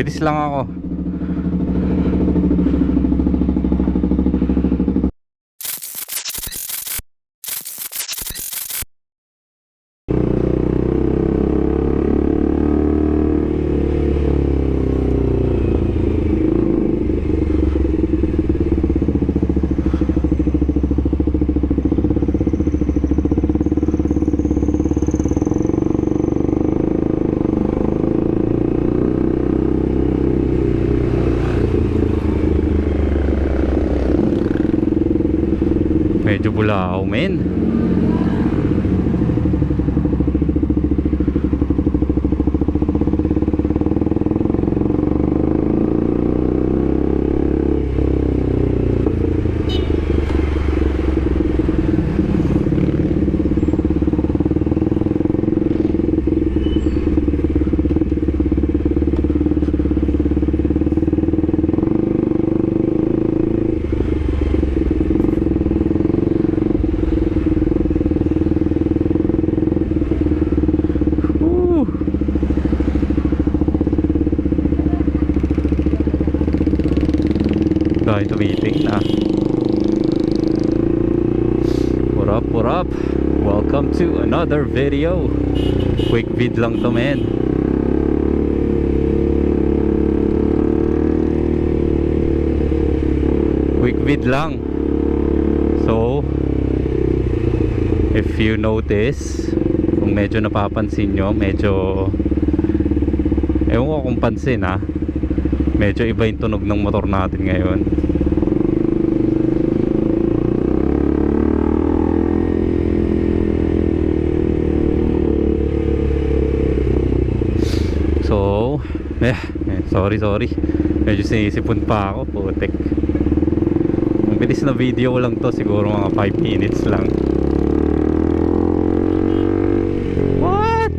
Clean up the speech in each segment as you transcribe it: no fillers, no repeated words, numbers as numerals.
Magbibilis lang ako. Medyo bulao, men. Dahil tumiting na. What up? Welcome to another video. Quick vid lang to, men. Quick vid lang. So, if you notice, kung medyo napapansin nyo, medyo ewan ko kung pansin ha, medyo iba yung tunog ng motor natin ngayon. So, sorry. Medyo sinisipon pa ako, putek. Ang bilis na video lang to, siguro mga 5 minutes lang. What?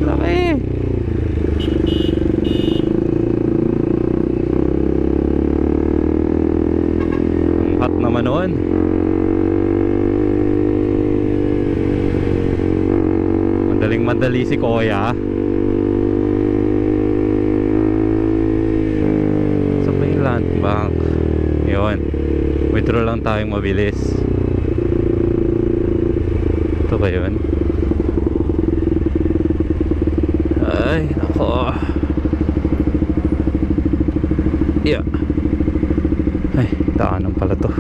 Laki. Ang hot naman noon. Madaling-madali si Kuya. Land bank. Yun, withdraw lang tayong mabilis. Ito ba yun? Ay nako. Yeah. Ay, daanan pala to.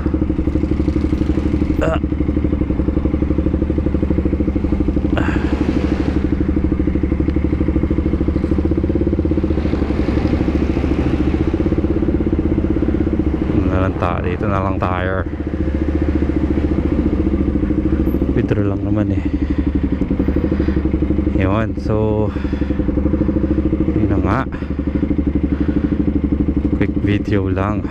Dito na lang tayo. Withdraw lang naman eh. Yun, so yun na nga, quick video lang.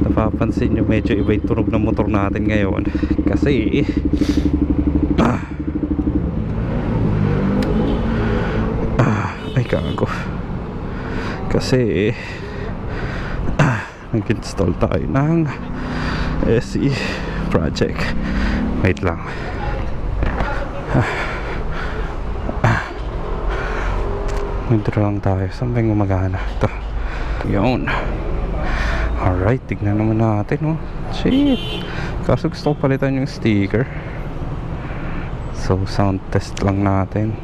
Napapansin nyo medyo iba yung tunog ng motor natin ngayon. Kasi ay gago. Kasi nag-install tayo ng SE project. Wait lang. Withdraw lang tayo. Saan ba yung gumagana? Ito. Yun. Alright, tignan naman natin, oh. Shit. Kaso gusto ko palitan yung sticker. So, sound test lang natin.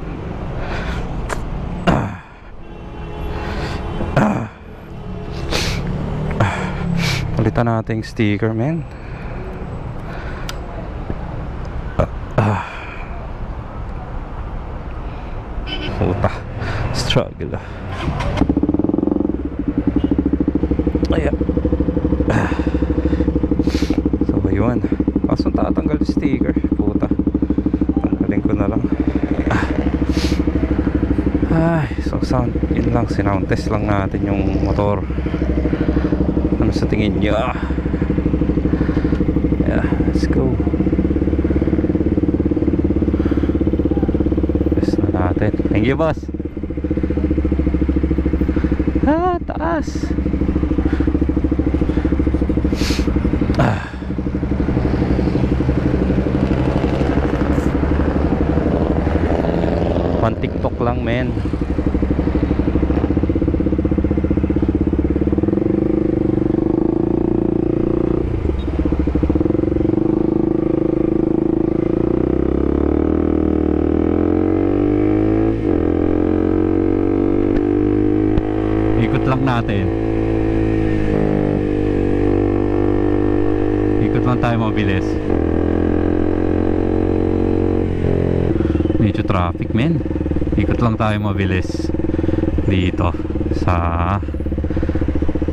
Palitan natin yung sticker, men. Puta, struggle. Ayan. So ayun, kaso tatanggal yung sticker. Puta, tanggalin ko na lang. Ay, so sound, yun lang, sinound test lang natin yung motor. Ano sa tingin nyo? Yeah, let's go. Test na natin. Thank you, boss. Taas. One TikTok lang, men. natin. Ikot lang tayo mabilis. Medyo traffic, men. Ikot lang tayo mabilis dito sa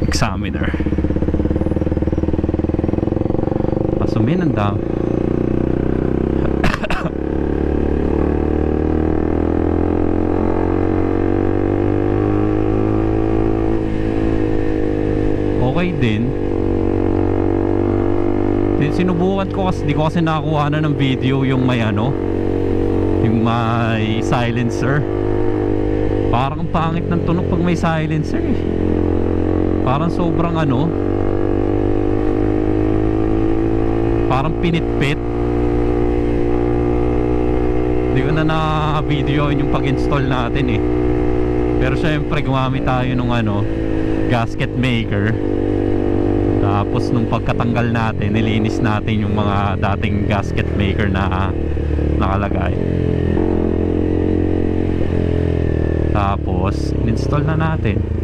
Examiner. Kaso men, ang dami. Okay din. Sinubukan ko kasi di ko kasi nakakuha na ng video yung may ano, yung may silencer. Parang ang pangit ng tunog pag may silencer eh. Parang sobrang ano, parang pinitpit. Hindi ko na na-video yung pag-install natin eh. Pero syempre gumamit tayo nung ano, gasket maker. Tapos nung pagkatanggal natin, nilinis natin yung mga dating gasket maker na nakalagay. Tapos install na natin.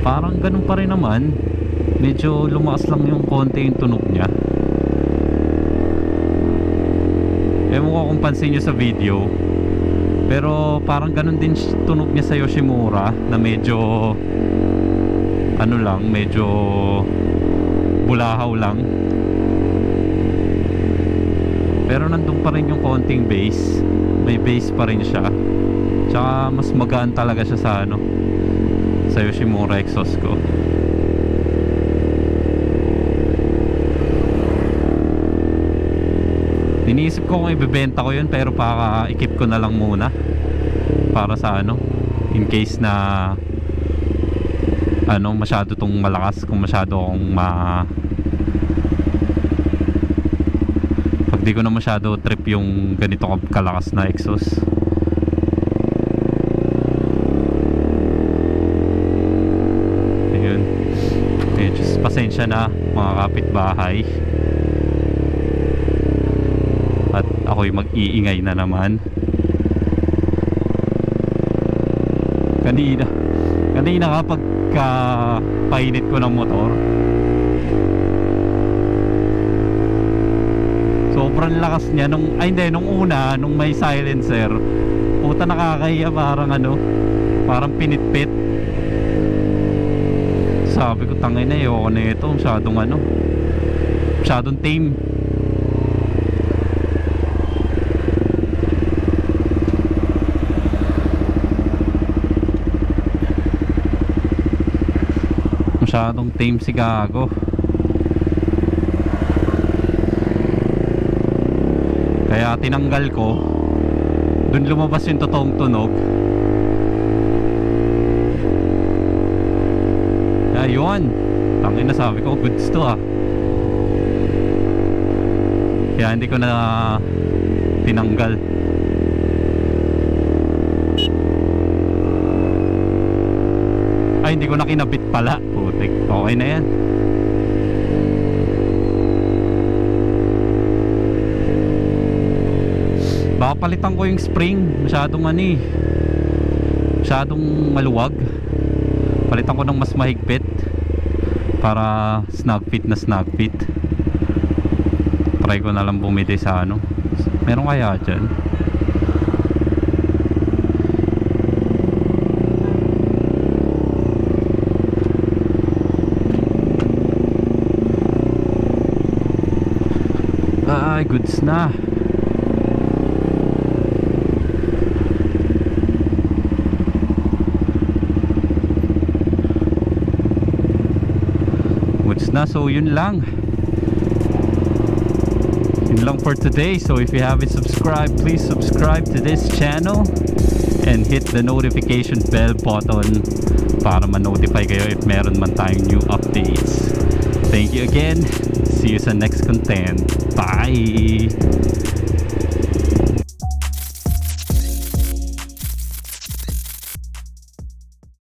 Parang ganun pa rin naman. Medyo lumakas lang yung konti yung tunog niya. Ewan ko kung pansin nyo sa video, pero parang ganun din tunog niya sa Yoshimura, na medyo ano lang, medyo bulahaw lang. Pero nandun pa rin yung konting bass. May bass pa rin siya. Tsaka mas magaan talaga siya sa ano, sa Yoshimura exhaust ko. Iniisip ko kung ibebenta ko yun, pero para i-keep ko na lang muna para sa ano, in case na ano, masyado tong malakas, kung masyado akong pag di ko na masyado trip yung ganito kalakas na exhaust. Ayun, medyo pasensya na mga kapitbahay, at ako'y mag-iingay na naman. Kanina kapag painit ko ng motor, sobrang lakas niya nung una, nung may silencer. Puta, nakakahiya, parang ano, parang pinitpit. Sabi ko, tangin na, ayoko na ito, masyadong ano, masyadong tame. Masyadong tame si gago. Kaya tinanggal ko. Dun lumabas yung totoong tunog. Ayun, tangin na, sabi ko, goods to ah. Kaya hindi ko na tinanggal. Ay, hindi ko na kinabit pala. Putik, okay na yan. Baka palitan ko yung spring. Masyadong ano eh, masyadong maluwag. Palitan ko ng mas mahigpit para snug fit na snug fit. Try ko na lang bumili sa ano, meron kaya dyan? Ay, goods na. Goods na, so yun lang. Yun lang for today. So if you haven't subscribed, please subscribe to this channel and hit the notification bell button para ma-notify kayo if meron man tayong new updates. Thank you again. See you sa next content. Bye!